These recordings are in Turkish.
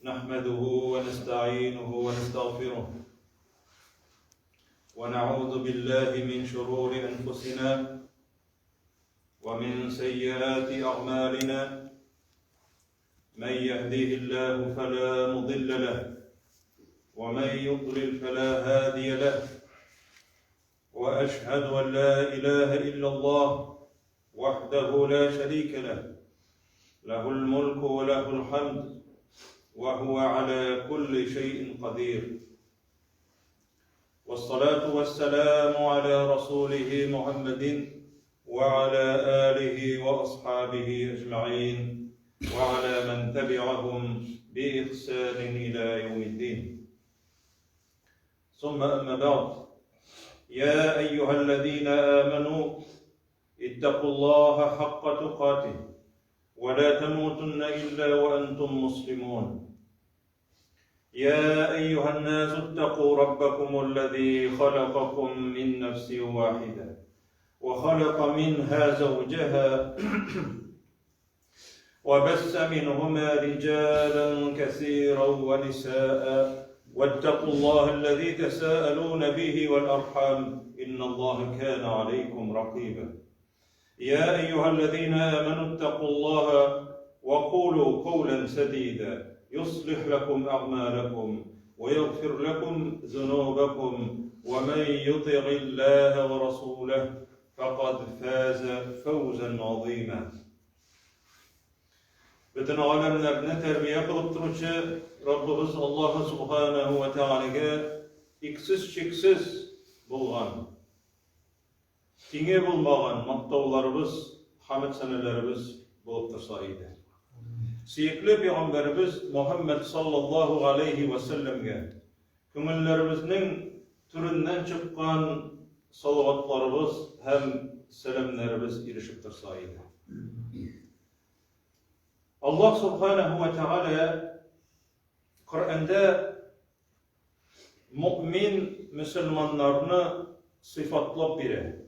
نحمده ونستعينه ونستغفره ونعوذ بالله من شرور أنفسنا ومن سيئات أعمالنا من يهده الله فلا مضل له ومن يضلل فلا هادي له وأشهد أن لا إله إلا الله وحده لا شريك له له الملك وله الحمد وهو على كل شيء قدير والصلاة والسلام على رسوله محمد وعلى آله وأصحابه أجمعين وعلى من تبعهم بإحسان إلى يوم الدين ثم أما بعد يا أيها الذين آمنوا اتقوا الله حق تقاته ولا تموتن إلا وأنتم مسلمون يا أيها الناس اتقوا ربكم الذي خلقكم من نفس واحدة وخلق منها زوجها وبث منهما رجالا كثيرا ونساء واتقوا الله الذي تساءلون به والأرحام إن الله كان عليكم رقيبا يا أيها الذين آمنوا اتقوا الله وقولوا قولا سديدا يصلح لكم أعمالكم ويغفر لكم ذنوبكم ومن يطع الله ورسوله فقد فاز فوزا عظيما. Bütün alemlerine terbiye kılıp duruşu Rabbimiz Allah Subhanahu ve Teala'ya iksiz çiksiz bulgan, tinge bulmagan maktavlarımız, hamd senelerimiz bulup dursa idi. Siyikli Peygamberimiz Muhammed sallallahu aleyhi ve sellem'e köngüllerimizin türünden çıkan salavatlarımız hem selamlarımız irişip dursa idi. Allah Subhanahu ve Teala Kur'an'da mümin Müslümanlarını sıfatlap biri.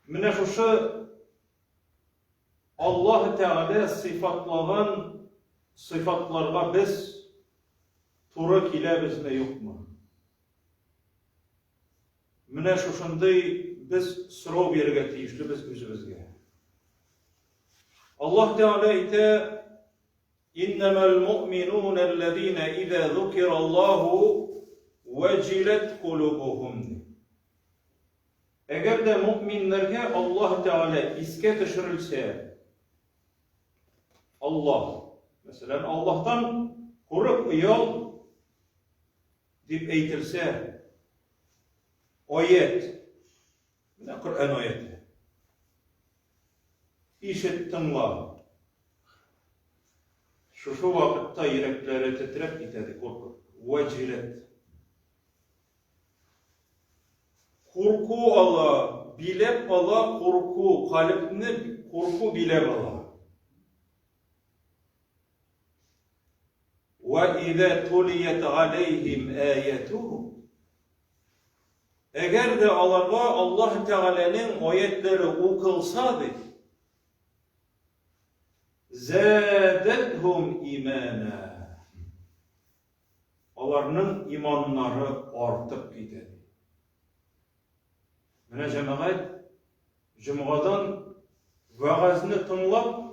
Mine şuşu Allah Teala sıfatlagan sıfatlarga biz turuk ile bizde yok mu? Mine şuşunday biz sırov berge tiyişli biz özümüzge. Allah Teala ite İnnemel mu'minûnellezîne izâ zukirallâhu vecilet kulubuhum. Eğer de müminlerge Allah Teala iske düşürülse, Allah, mesela Allah'tan kurup uyal deyip eytilse, ayet, ne Kur'an ayeti, işittinla, şu vakitte yürekleri titrep gitedi korku, vecilet. Korku ala, bilep ala, korku, kalbini korku bilep ala. وَاِذَا تُلِيَتْ عَلَيْهِمْ آيَتُهُ. Eğer de Allah Teala'nın ayetleri okılsadı, زَادَتْهُمْ اِمَانًا. Onların imanları artıp gider. Mene cemaat, Cuma'dan vaazını tınlap,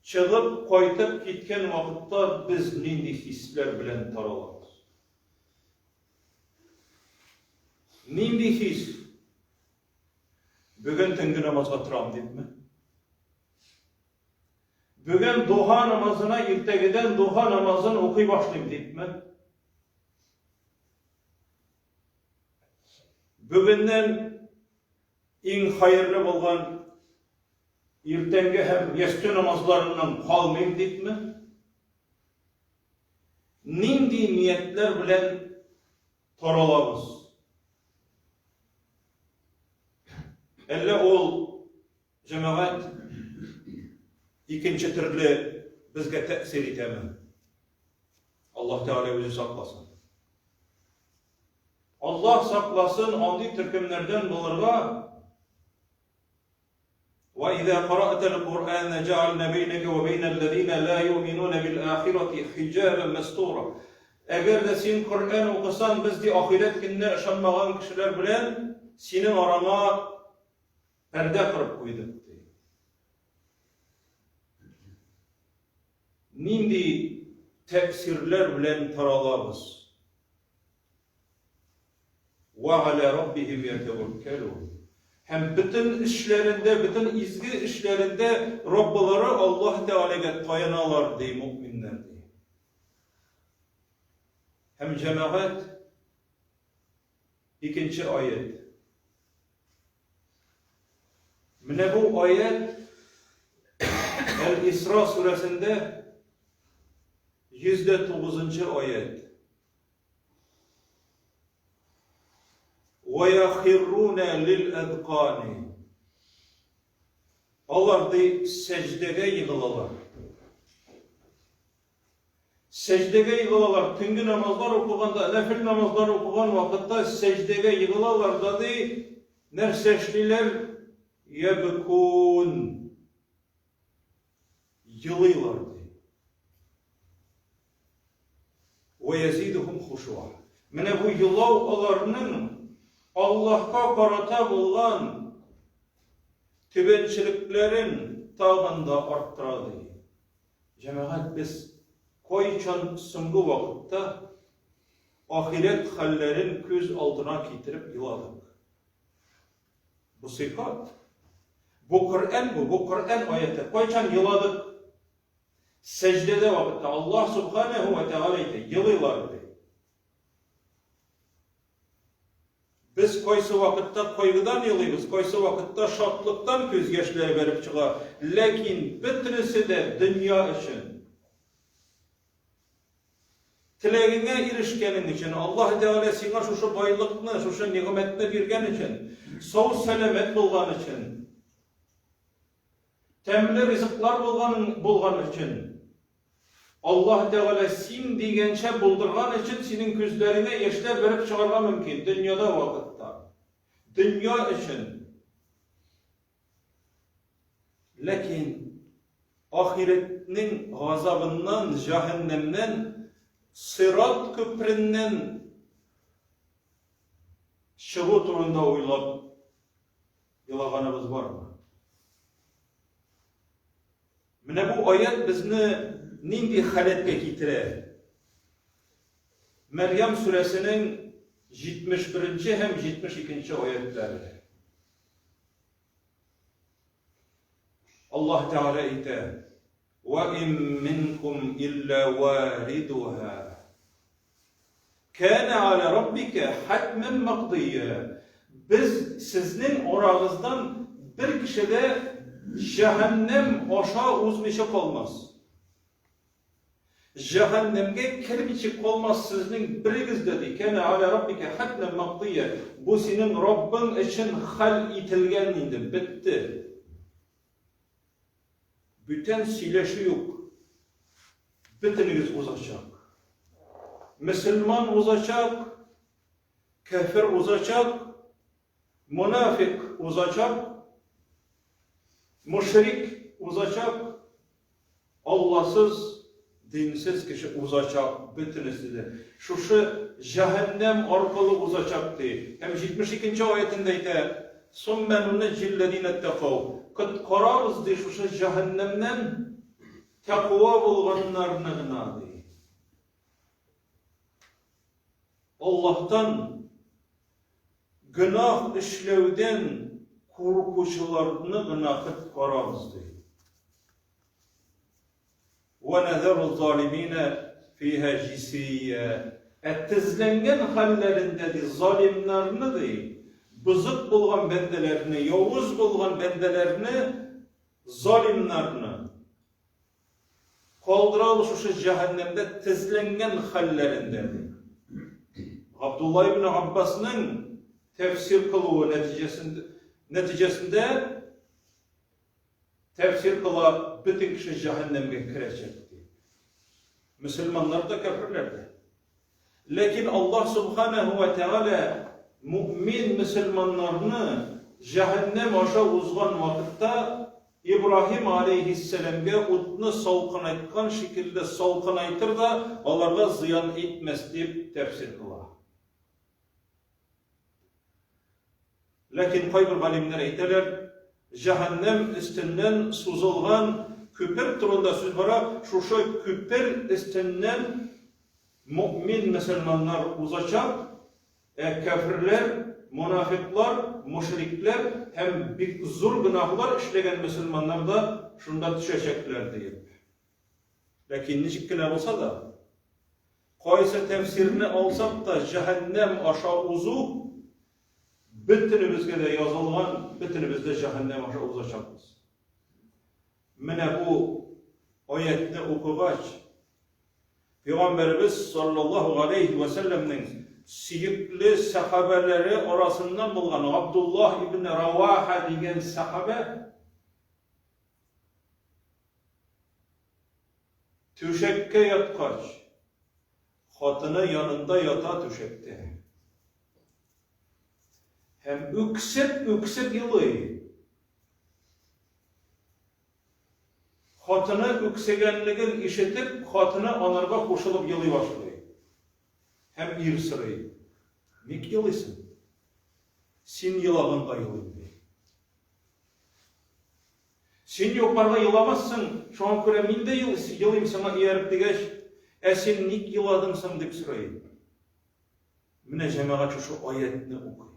çıgıp koytup gitken vakitte biz nindi hisler bilen taralabız. Nindi his? Bugün tüngü namazga tıram deyip mi? Bugün duha namazına irtegiden duha namazını okuy başlayayım deyip mi? Bugünden en hayırlı bolgan irtenge hem yestü namazlarından kalmayayım deyip mi? Nindi niyetler bilen taralabız. Elle ol cemaat ikinci türlü bizge tesir etemi. Allah Teala özü saklasın. Allah saklasın andi türkümlerden bulurga وَإِذَا قَرَأْتَ الْقُرْآنَ جَعَلْنَا بَيْنَكَ وَبَيْنَ الَّذِينَ لَا يُؤْمِنُونَ بِالْآخِرَةِ حِجَابًا مَسْتُورًا. Eğer de sen Kur'an okusan, biz de ahiret gününe ışanmagan kişiler bilen senin arana perde kırıp koyduk. Nindi tefsirler bilen taralabız. وَعَلَى رَبِّهِمْ يَتَوَكَّلُونَ. Hem bütün işlerinde, bütün izgi işlerinde Rabbaları Allah Teala'ya tayanalar diye müminler diye. Hem cemaat ikinci ayet. Mine bu ayet El-İsra suresinde 109. ayet. وَيَخِرُّونَ لِلْاَذْقَانِ. Allah de secdege yığılalar. Secdege yığılalar. Tüngü namazlar okuganda, nefil namazlar okugan vakitte secdege yığılalar da de nerseşliler yebekûn. Yılıylar de. وَيَزِيدُهُمْ خُشُوعًا. Mine bu yılavalarının Allah'a karata bulgan tübençiliklerin tağında arttıradı. Cemaat biz koyçan sıngu vakitte ahiret hallerin göz altına getirip yıladık. Bu sıfat. Bu Kur'an bu Kur'an ayeti. Koyçan yıladık. Secdede vakitte Allah Subhanahu ve Teala yılıyorlardı. Biz koysu vakitte koygudan yılıyız, koysu vakitte şatlıktan gözgeçleri verip çıkar. Lakin bütünüsü de dünya için, tileğine erişkenin için, Allah Teala sana şu baylıkını, şu nimetini birgen için, sağ selamet bulgan için, temli rızıklar bulgan için, Allah Teala sin degençe buldurgan için senin gözlerine yaşlar verip çıkarma mümkün. Dünyada vakitte. Dünya için. Lakin ahiretinin gazabından, cehennemden, sırat köpründen çığı turunda oylap yılağanımız var mı? Mine bu ayet bizni nindi haletke getire. Meryem suresinin 71. hem 72. ayetleri. Allah Teala ite وَاِمْ مِنْكُمْ اِلَّا وَارِدُهَا كَانَ عَلَى رَبِّكَ حَتْمًا مَقْضِيًّا. Biz sizin orağınızdan bir kişide cehennem aşağı uzmayacak olmaz. Cehennemge kirmicik olmaz sizin biriniz dedi. Kâne alâ rabbike hatmen makdiyye. Bu senin Rabbin için hal itilgen idi. Bitti. Bütün sileşi yok. Bütünüz uzayacak. Müslüman uzayacak. Kafir uzayacak. Münafık uzayacak. Müşrik uzayacak. Allahsız, dinsiz kişi uzayacak bütünüzde. Şu cehennem arkalı uzayacaktı. Hem 72. ayetindeydi. Summen necillezine tekav. Kıt kararız de şu cehennemden takva bulganlarına gınadı. Allah'tan günah işlevden korkucularını gına kıt kararız de. وَنَذَرُ الظَّالِمِينَ فِيهَا جِسِيًّا. Ettizlengen hallerinde de zalimlerini de, bızık bulgan bendelerini, yavuz bulgan bendelerini, zalimlerini kaldıralı şu cehennemde tizlengen hallerinde de. Abdullah ibn Abbas'ın tefsir kılığı neticesinde tefsir kıla bütün kişi cehenneme girecekti. Müslümanlar da kafirler de. Lakin Allah Subhanahu ve Teala mümin Müslümanlarını cehennem aşağı uzgan vakitte İbrahim aleyhisselamga o'tni salqinaytgan şekilde salqinaytır da onlarga ziyan etmez deb tefsir kılar. Lakin kayber alimler aytırlar, cehennem üstünden suzulgan küper turunda söz var. Şu küper üstünden mümin Müslümanlar uzakçak, kafirler, münafıklar, müşrikler hem bir zor günahlar işlegen Müslümanlar da şunda düşecekler deyip. Lakin niçikine olsa da, kaysa tefsirini alsak da cehennem aşağı uzu, bütünümüzde de yazılgan, bütünümüzde cehennem aşağı uzakçakız. Mine bu ayetini okugaç, Peygamberimiz sallallahu aleyhi ve sellem'nin siyikli sahabeleri arasından bulgan Abdullah ibn Ravaha diyen sahabe tüşekke yatkaç, hatını yanında yata tüşekte. Hem üksep yılıyı. Hatını üksegenligin işitip, hatını anarga koşulup yılı başlıyor. Hem irsirayı. Nik yılısın? Sen yılağınga yılıyım diye. Sen yokarga yılamazsın. Şu an köre min de yılıyım sana iyerip degeç. Sen nik yıladınsın dep sırayı. Mine cemaat şu ayetini okuy.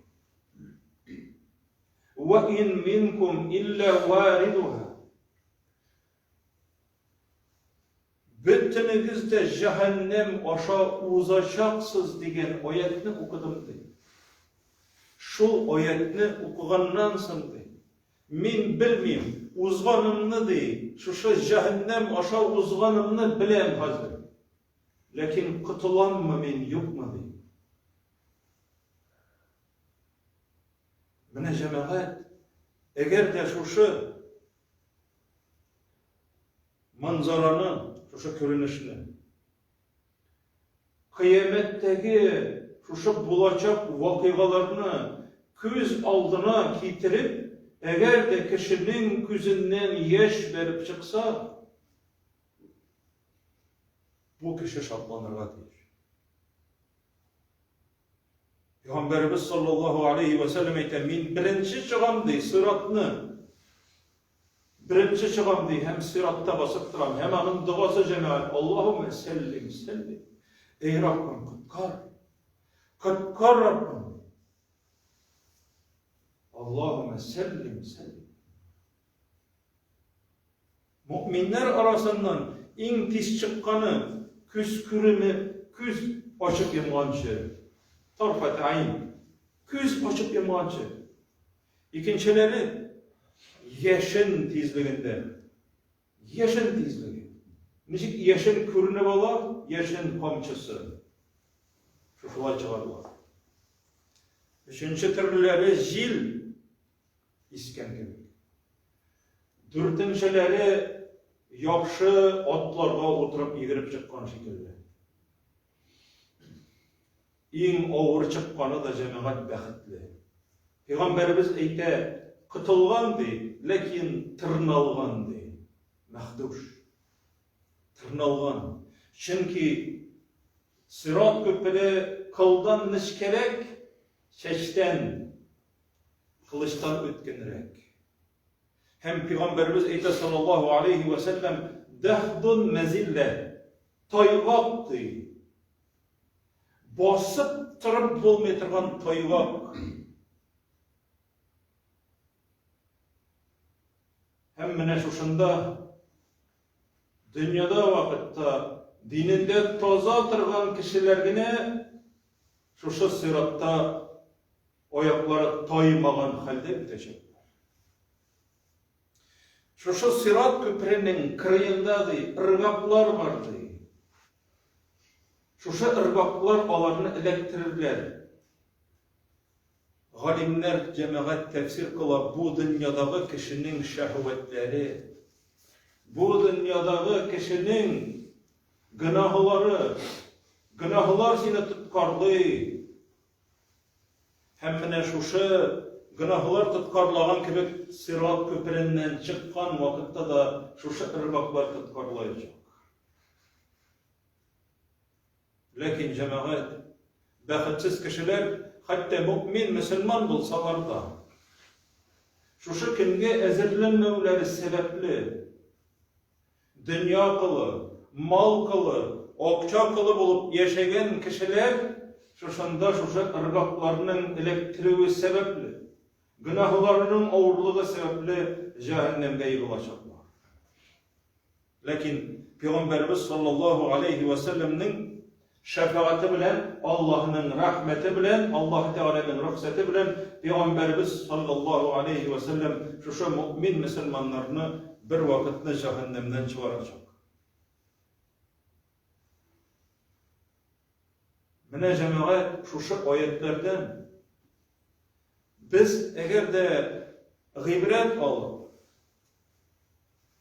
وَاِنْ مِنْكُمْ اِلَّا وَارِدُهَا Bütünüzde cehennem aşağı uzacaksız diyen ayetini okudum diye. Şu ayetini okugandan sonra diye. Min bilmeyim, uzganımını diye. Şu cehennem aşağı uzganımını bilem hazır. Lakin kıtılan mı min yok mu diye. Mine cemaat, eğer de şu manzaranı, şu görünüşünü, kıyametteki şu bulacak vakıgalarını göz aldına getirip, eğer de kişinin gözünden yaş verip çıksa, bu kişi şartlanırga değil. Peygamberimiz sallallahu aleyhi ve sellem aytadi, men birinchi çıgam dey, sıratını birinchi çıgam dey, hem sıratta basıp duram, hem anın duası cemaat, Allahümme sellim, sellim. Ey Rabbim, kıtkar Rabbim. Allahümme sellim, sellim. Müminler arasından en tiz çıkkanı, küz açıp yamancı. Tarfat ayn, küz açıp yamancı. İkincileri, yaşın tizliğinde. Yaşın tizliği. Nicik yaşın kürünü ola, yaşın komçısı. Şuşular çıkarlar. Üçüncü türlüleri jil isken gibi. Dördüncüleri yakşı atlarga oturup yigirip çıkkan şekilde. En ağır çıkkanı da cemaat bəxtli. Peygamberimiz eyte, kıtılgan dey, lakin tırnalgan dey. Mahduş. Tırnalgan. Çünkü sırat köpüde kıldan nişkerek, çeşten, kılıçtan ötkenirek. Hem Peygamberimiz eyte sallallahu aleyhi ve sellem, dehdun mezille, taygak dey. Basıp tırıp bulmaytırgan taygak. Hem mine şuşunda dünyada vakitta dininde toza tırgan kişilergine şuşu sıratta ayakları taymagan halde bitecekler. Şuşu sırat köprünün kırıyında ırgaklar vardı. Şuşu ırgaklar alarını elektirirler. Galimler cemaat tefsir kılar bu dünyadaki kişinin şehvetleri, bu dünyadaki kişinin günahlar seni tutkarlı. Hem mine şuşu Günahlar tutkarlagan kebek Sirat köperinden çıkkan vakitte da şuşa ırgaklar tutkarlayacak. Lakin cemaat, bakitsiz kişiler, hatta mümin, Müslüman bulsalar da, şuşa kenge ezirlenmevleri sebepli, dünya kılı, mal kılı, okça kılı bulup yaşayan kişiler, şuşanda şuşa ırgaklarının elektriği sebepli, günahlarının ağırlığı sebeple cehennemde yığılacaklar. Lakin Peygamberimiz sallallahu aleyhi ve sellem'nin şefaati bilen, Allah'ın rahmeti bilen, Allah Teala'nın ruhsati bilen Peygamberimiz sallallahu aleyhi ve sellem şu mümin Müslümanlarını bir vakitte cehennemden çıkaracak. Mene cemaat şu ayetlerden biz eğer de gıybret alıp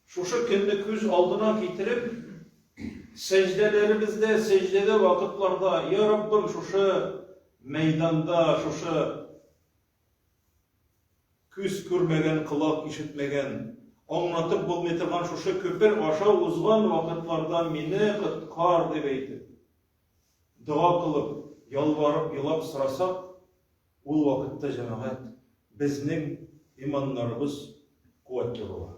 şu günlük yüz aldına getirip secdelerimizde, secdede vakitlarda ya Rabbim şu meydanda şu küs görmegen, kulak işitmegen, anlatıp bulmaytıgan şu köper aşağı uzgan vakitlarda meni kıtkar dep eytip dua kılıp, yalvarıp, yılap sırasak, ol vakitte cemaat bizning imanlarımız kuvvetli olur.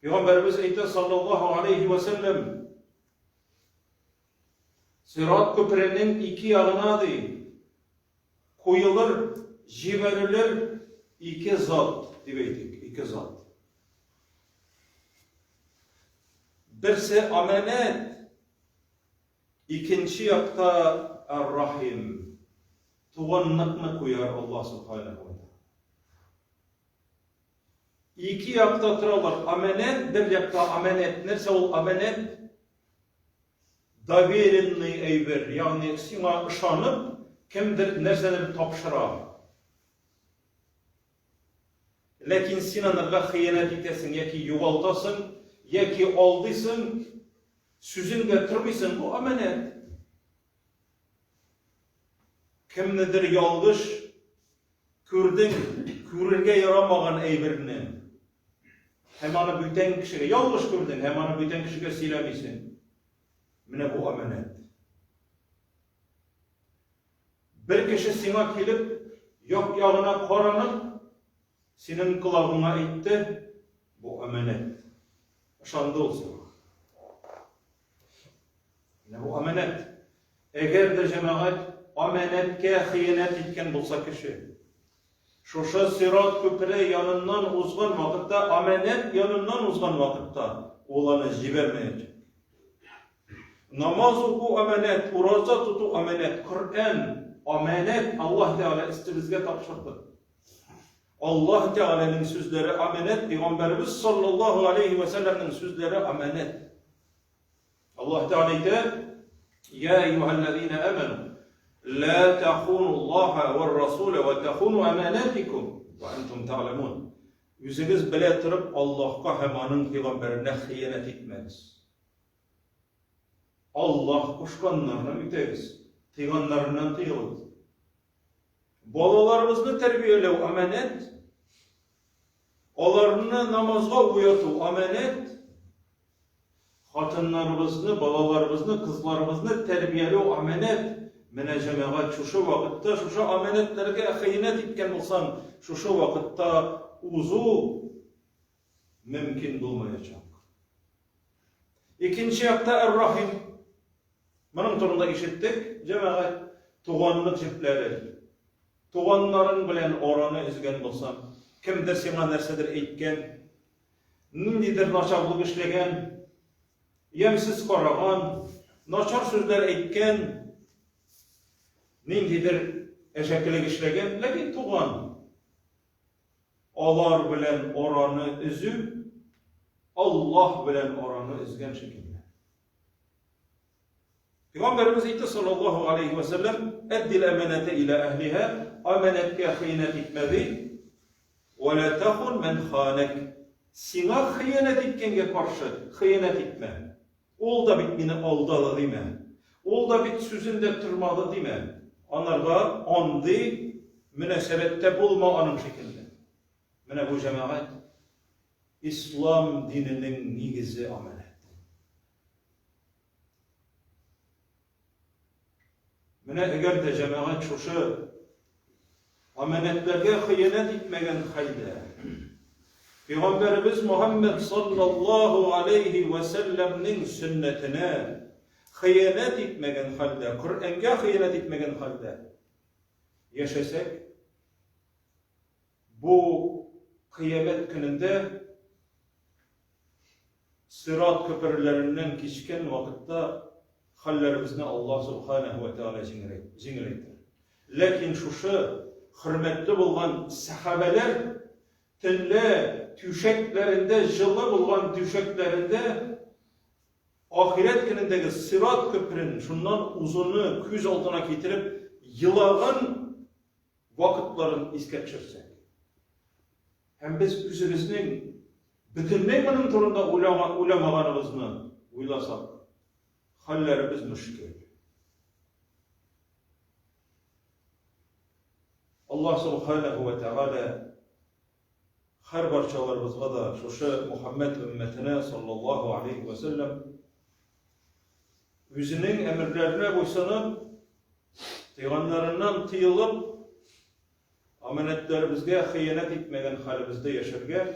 Peygamberimiz aytdı sallallahu aleyhi ve sellem Sirat köprünün iki yağına değil koyulur, jiberilir iki zat diyeydik, iki zat. Birisi amanet, ikinci yakta er-rahim. Tuğanlıkını koyar Allah subhanahu wa ta'ala. İki yakta turalar amanet, bir yakta amanet. Nerse ol amanet? Daverenli eyver. Yani sana ışanıp kimdir nerseleri tapşıra. Lakin sinanırga hıyanet etesin, ya ki yuvaltasın, ya ki aldısın, süzün getirmişsin, bu amanet. Kimnedir yalgış, kürdün, kürürge yaramagan eybirini. Hemen büyüten kişiye yalgış kürdün, hemen büyüten kişiye silemişsin. Mine bu amanet. Bir kişi sana gelip, yok yağına koranıp, senin kulağına itti, bu amanet. Şandı olsun. Mine bu amanet. Eğer de cemaat, amanetke hıyanet etken bulsa kişi, şuşa Sirat köprü yanından uzgan vakitte, amanet yanından uzgan vakitte olanı jibermeyecek. Namaz oku amanet, uraza tutu amanet, Kur'an amanet, Allah Teala istimizge tapşırdı. Allah Teala'nın sözleri amanet, Peygamberimiz sallallahu aleyhi ve sellem'in sözleri amanet. Allah Teala de, ya eyyühellezine amenu, la tahunu Allaha ve Rasule ve tahunu emanatikum ve entum ta'lemun. Yüzünüz bile tırıp Allah'a hemanın peygamberine hıyanet etmeniz. Allah kuşkanlarına müteviz, tıyganlarından tıyılız. Balalarımızı terbiyelev emanet, onlarını namazga uyatu emanet, hatınlarımızı, balalarımızı, kızlarımızı terbiyelev emanet. Mene cemaat şu vakitte, şu amanetlerge hıyanet etken olsan, şu vakitte uzu mümkün bulmayacak. İkinci yakta er-rahim. Bunun turunda işittik, cemaat tuğanlık çiftleri. Tuğanların bilen oranı izgen olsan, kimdir sana nersedir etken, nindidir naçarlık işlegen, yemsiz koragan, naçar sözler etken, nindidir eşekkilik işlegen, lakin tuğan. Alar bilen oranı üzüp, Allah bilen oranı izgen şekilde. Peygamberimiz aytdı sallallahu aleyhi ve sellem, eddil emanete ila ehliha, amanetke hıyanet etmedi, ve la tahun men khanek. Sina hıyanet etkenge karşı hıyanet etme. Ol da bit beni aldadı deme. Ol da bit sözünde tırmadı deme. Onlarga andı, münasebette bulmaganın şekilde. Mene bu cemaat İslam dininin nigizi amanet. Mene eğer de cemaat şuşu amanetlerge hıyanet etmegen hayda, Peygamberimiz Muhammed sallallahu aleyhi ve sellem'nin sünnetine hıyanet etmegen halde, Kur'an'a hıyanet etmegen halde yaşasak, bu kıyamet gününde sırat köprülerinden geçken vakitte hallerimizni Allah subhanahu ve teala jingileydir. Lakin şuşu hürmetli bulgan sahabeler tünle tüşeklerinde, жылы bulgan tüşeklerinde ahiret günündeki sırat köprünün şundan uzunu küz altına getirip yılağın vakitlerin iskep çırsek. Hem biz üzümüzün bütünlüğü bunun turunda ulamağanımızını uylasak, hallerimiz müşkil. Allah subhanahu ve teala her barçalarımızga da şuşu Muhammed ümmetine sallallahu aleyhi ve sellem yüzünün emirlerine boysanıp Peygamberlerinden tıyılıp amanetlerimizge hıyanet etmegen halimizde yaşarga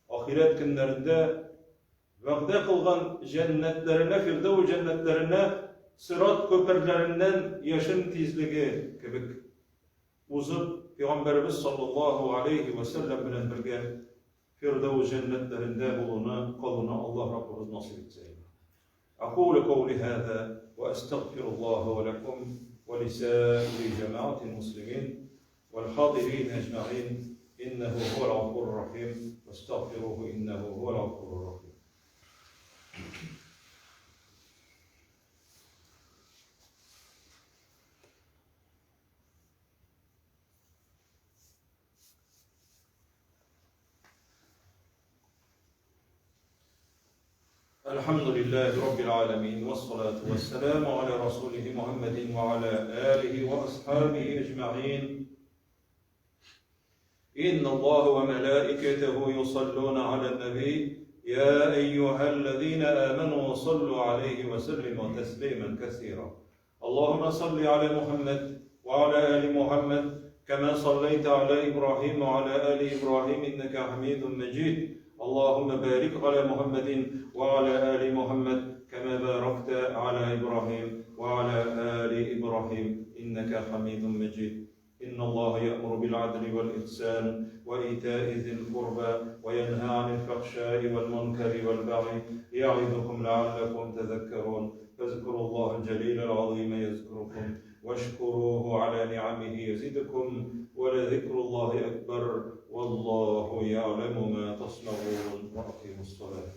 ahiret günlerinde va'da kılgan cennetlerine, Firdevs cennetlerine sırat köprülerinden yaşın tizligi kibik uzup Peygamberimiz sallallahu aleyhi ve sellem bilen birge Firdevs cennetlerinde koluna Allah Rabbimiz nasip etsin. Aqulu kavli hâzâ ve estağfirullâhu lekum ve lisâiri cemaatil muslimin vel hâdirîn ecma'in innehu huvel gafurur rahim ve estağfiruhu innehu huvel gafurur rahim. Elhamdülillahi Rabbil alemin ve salatu ve selamu ala Resulih Muhammedin ve ala alihi ve ashabihi ecma'in. İnna Allahu ve melâiketehu yusallûne alen nebi. Ya eyyühellezîne âmenû sallu aleyhi ve sellimu teslimen kesîrâ. Allahümme salli ala Muhammed ve ala ali Muhammed kema salleyte ala İbrahim ve ala ali İbrahim inneke hamidun mecid. Allahümme barik ala Muhammedin ve ala ali Muhammed kema barakte ala İbrahim ve ala ali İbrahim inneke hamidun mecid. إن الله يأمر بالعدل والإحسان وإيتاء ذي القربى وينهى عن الفحشاء والمنكر والبغي يعظكم لعلكم تذكرون فاذكروا الله الجليل العظيم يذكركم واشكروه على نعمه يزدكم ولذكر الله أكبر والله يعلم ما تصنعون وأقيموا الصلاة.